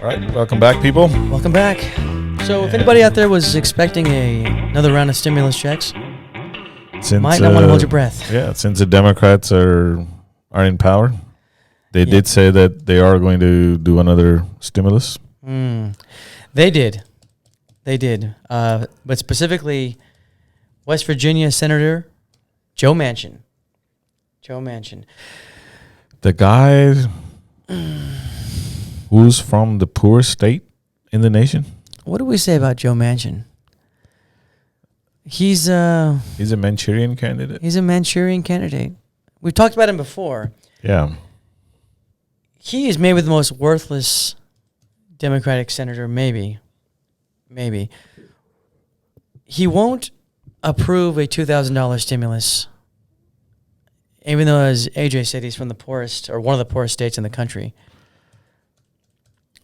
right, welcome back, people. Welcome back. So, if anybody out there was expecting another round of stimulus checks, might not want to hold your breath. Yeah, since the Democrats are in power, they did say that they are going to do another stimulus. They did. But specifically, West Virginia Senator Joe Manchin. The guy who's from the poorest state in the nation. What do we say about Joe Manchin? He's a Manchurian candidate. He's a Manchurian candidate. We've talked about him before. Yeah. He is maybe the most worthless Democratic senator, maybe. He won't approve a $2,000 stimulus, even though, as AJ said, he's from the poorest, or one of the poorest states in the country.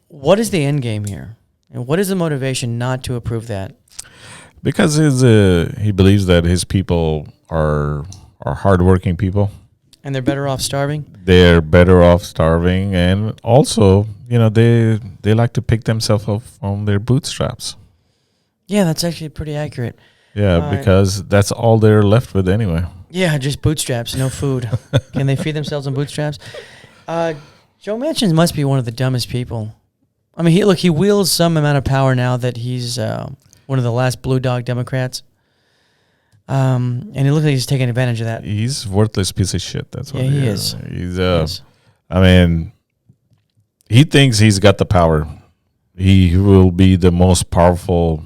What is the end game here? And what is the motivation not to approve that? Because he believes that his people are hardworking people. And they're better off starving? They're better off starving, and also, they like to pick themselves up from their bootstraps. Yeah, that's actually pretty accurate. Yeah, because that's all they're left with anyway. Yeah, just bootstraps, no food. Can they feed themselves on bootstraps? Joe Manchin must be one of the dumbest people. I mean, he wields some amount of power now that he's one of the last blue dog Democrats. And it looks like he's taking advantage of that. He's a worthless piece of shit. That's what he is. He's I mean, he thinks he's got the power. He will be the most powerful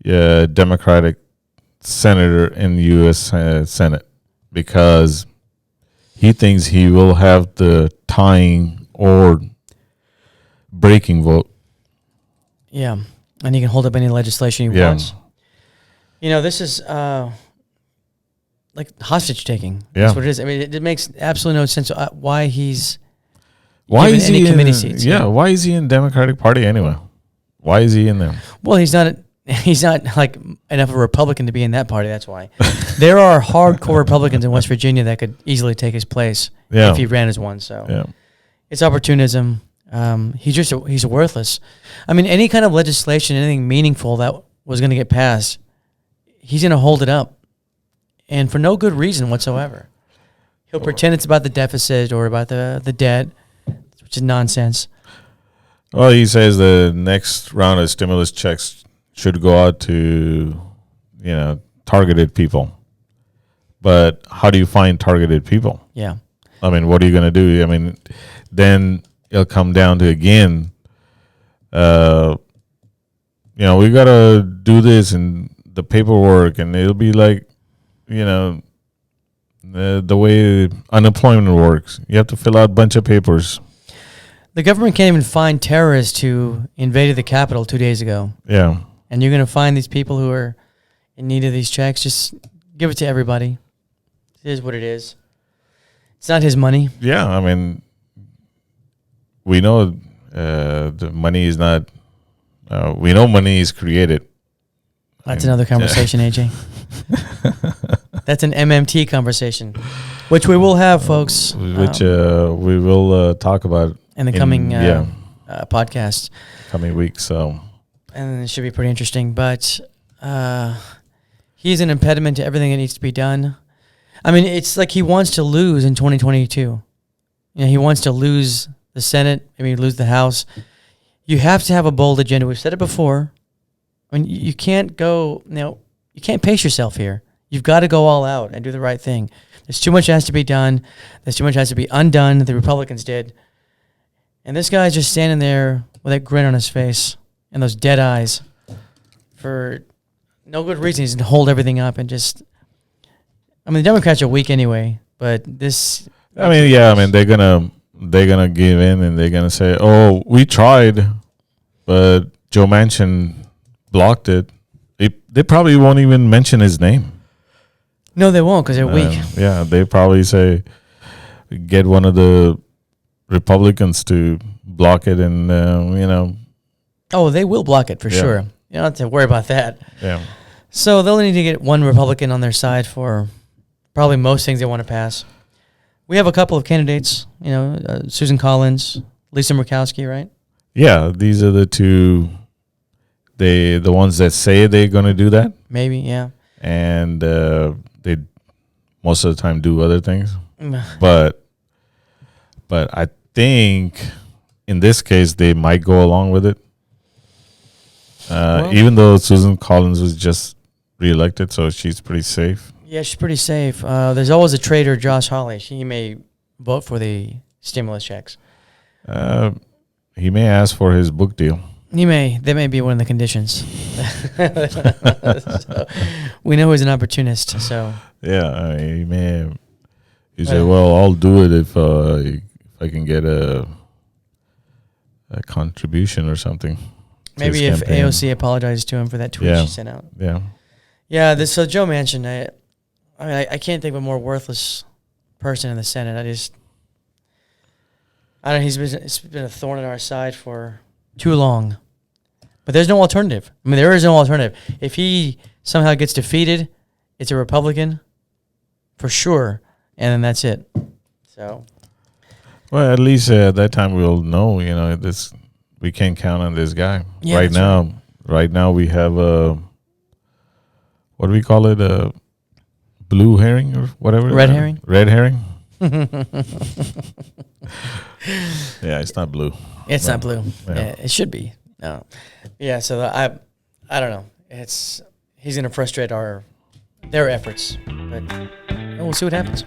Democratic senator in the U.S. Senate because he thinks he will have the tying or breaking vote. Yeah, and he can hold up any legislation he wants. This is like hostage taking. Yeah. That's what it is. I mean, it makes absolutely no sense why he's is any he committee seats. Yeah, why is he in Democratic Party anyway? Why is he in there? Well, he's not like enough of a Republican to be in that party. That's why. There are hardcore Republicans in West Virginia that could easily take his place if he ran as one. So it's opportunism. He's worthless. I mean, any kind of legislation, anything meaningful that was going to get passed, he's going to hold it up, and for no good reason whatsoever. He'll pretend it's about the deficit or about the debt, which is nonsense. Well, he says the next round of stimulus checks should go out to, targeted people. But how do you find targeted people? Yeah. I mean, what are you going to do? I mean, then it'll come down to, again, we got to do this and the paperwork, and it'll be like, the way unemployment works. You have to fill out a bunch of papers. The government can't even find terrorists who invaded the Capitol 2 days ago. Yeah. And you're going to find these people who are in need of these checks. Just give it to everybody. It is what it is. It's not his money. Yeah, I mean, we know the money is not. We know money is created. That's another conversation, AJ. That's an MMT conversation, which we will have, folks. Which we will talk about in the coming podcast. Coming weeks, so. And it should be pretty interesting. But he's an impediment to everything that needs to be done. I mean, it's like he wants to lose in 2022. He wants to lose the Senate, lose the House. You have to have a bold agenda. We've said it before. I mean, you can't go, you can't pace yourself here. You've got to go all out and do the right thing. There's too much that has to be done. There's too much that has to be undone. The Republicans did. And this guy's just standing there with that grin on his face and those dead eyes for no good reason. He's to hold everything up and just, the Democrats are weak anyway, but this. They're gonna give in and they're gonna say, "Oh, we tried, but Joe Manchin blocked it." They probably won't even mention his name. No, they won't because they're weak. Yeah, they probably say, "Get one of the Republicans to block it," and Oh, they will block it for sure. You don't have to worry about that. Yeah. So they'll need to get one Republican on their side for probably most things they want to pass. We have a couple of candidates, Susan Collins, Lisa Murkowski, right? Yeah, these are the two. The ones that say they're going to do that, Maybe, yeah. and they most of the time do other things. But I think in this case they might go along with it, Well- even though Susan Collins was just reelected, so she's pretty safe. Yeah, she's pretty safe. There's always a traitor, Josh Hawley. He may vote for the stimulus checks. He may ask for his book deal. He may. That may be one of the conditions. So, we know he's an opportunist. So Yeah, I mean, he may. He said, "Well, I'll do it if I can get a contribution or something." to maybe his if campaign." AOC apologized to him for that tweet Yeah. she sent out. Yeah. Yeah. So Joe Manchin. I can't think of a more worthless person in the Senate. I don't know. It's been a thorn in our side for too long. But there's no alternative. I mean, there is no alternative. If he somehow gets defeated, it's a Republican for sure, and then that's it. So, Well, at least at that time we'll know. This we can't count on this guy. Yeah, right that's now, right now we have a what do we call it? A blue herring or whatever. Red herring? Red herring. Yeah, it's not blue. it's No. not blue. Yeah. Yeah, it should be. No. Yeah. So I don't know. He's going to frustrate their efforts, but we'll see what happens.